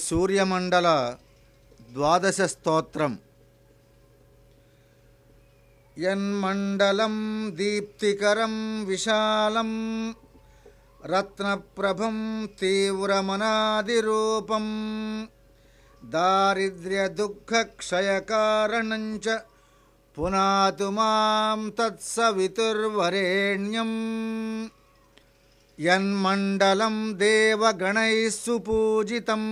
సూర్యమండల ద్వాదశ స్తోత్రం. యన్మండలం దీప్తికరం విశాలం రత్నప్రభం తీవ్రమనాదిరూపం దారిద్ర్యదుఃఖక్షయకారణంచ పునాతు మాం తత్సవితుర్వరేణ్యం. యన్మండలం దేవగణైః సుపూజితం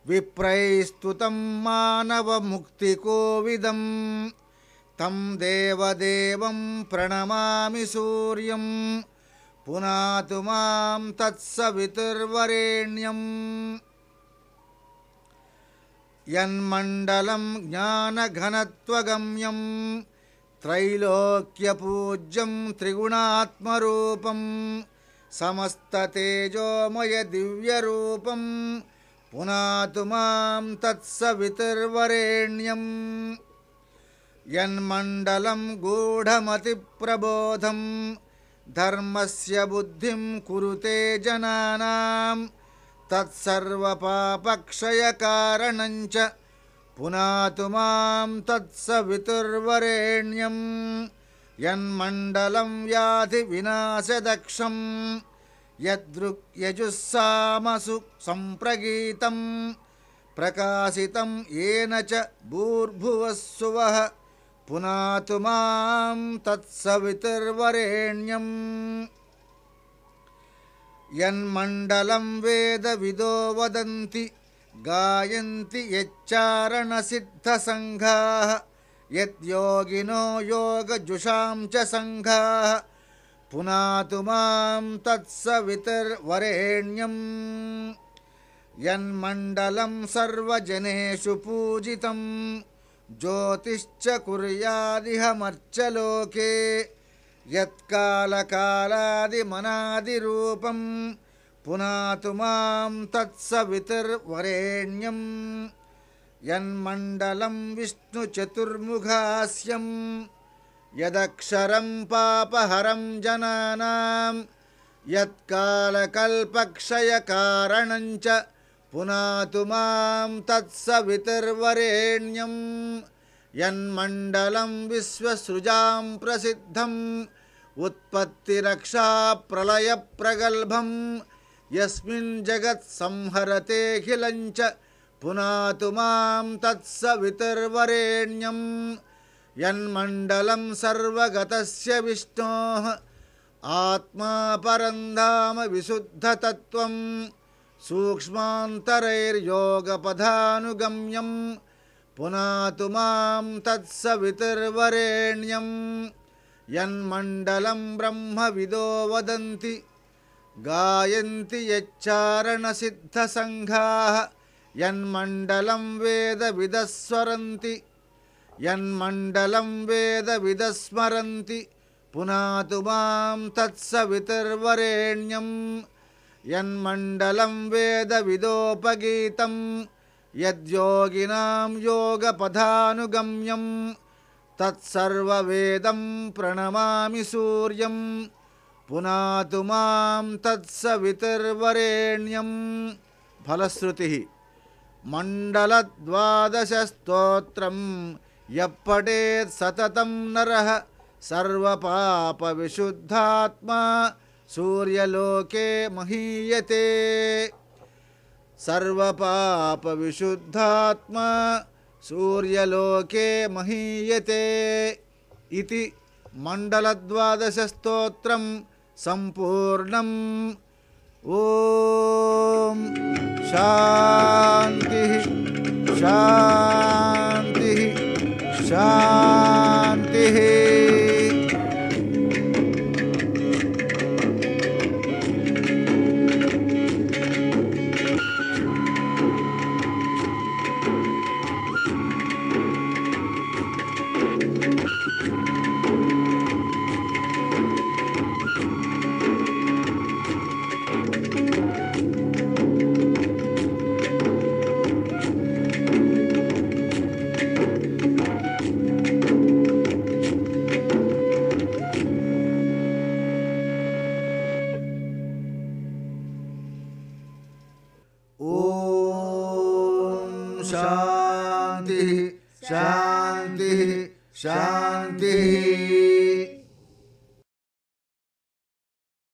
విప్రైస్తుతం మానవముక్తికోవిదం తం దేవదేవం ప్రణమామి సూర్యం పునాతు మాం తత్సవితుర్వరేణ్యం. యన్మండలం జ్ఞానఘనత్వగమ్యం త్రైలోక్యపూజ్యం త్రిగుణాత్మరూపం సమస్తతేజోమయ దివ్యరూపం పునాతు మాం తత్సవితుర్వరేణ్యం. యన్మండలం గూఢమతిప్రబోధం ధర్మస్య బుద్ధిం కురుతే జనానాం తత్సర్వపాపక్షయకారణంచ పునాతు మాం తత్సవితుర్వరేణ్యం. యన్మండలం వ్యాధి వినాశదక్షం యజుస్సామసు సంప్రగీతం ప్రకాశితం ఏన చ భూర్భువస్సువః పునాతు మాం తత్సవితుర్వరేణ్యం. యన్మండలం వేదవిదో వదంతి గాయంతి యచ్చారణసిద్ధసంఘాః యద్యోగినో యోగజుషాం చ సంఘాః పునాతు మాం తత్సవితుర్వరేణ్యం. యన్మండలం సర్వజనేషు పూజితం జ్యోతిశ్చ కుర్యాదిహమర్చలోకే యత్కాలకాలాదిమనాదిరూపం పునాతు మాం తత్సవితుర్వరేణ్యం. యన్మండలం విష్ణుచతుర్ముఖాస్యం యదక్షరం పాపహరం జనానాం యత్కాలకల్పక్షయకారణంచ పునాతు మాం తత్సవితుర్వరేణ్యం. యన్మండలం విశ్వసృజాం ప్రసిద్ధం ఉత్పత్తిరక్షా ప్రళయప్రగల్భం యస్మిన్ జగత్ సంహరతేఖిలంచ పునాతు మాం తత్సవితుర్వరేణ్యం. యన్మండలం సర్వగతస్య విష్ణోః ఆత్మా పరంధామ విశుద్ధతత్వం సూక్ష్మాంతరైర్యోగపదానుగమ్యం పునాతు మాం తత్సవితుర్వరేణ్యం. యన్మండలం బ్రహ్మవిదో వదంతి గాయంతి యచ్చారణసిద్ధసంఘాః యన్మండలం వేదవిదస్మరంతి యన్మండలం వేదవిదస్మరంతి పునాతు మాం తత్సవితుర్వరేణ్యం. యన్మండలం వేదవిదోపగీతం యద్యోగినాం యోగపదానుగమ్యం తత్సర్వవేదం ప్రణమామి సూర్యం పునాతు మాం తత్సవితుర్వరేణ్యం. ఫలశ్రుతి. మండలద్వాదశ స్తోత్రం యప్పఠేత్ సతతం నరః సర్వపాపవిశుద్ధాత్మా సూర్యలోకే మహీయతే. సర్వపాపవిశుద్ధాత్మా సూర్యలోకే మహీయతే. ఇతి మండలద్వాదశ స్తోత్రం సంపూర్ణం. ఓం శాంతి శాంతి శాంతి. ಶಾಂತಿ ಶಾಂತಿ ಶಾಂತಿ.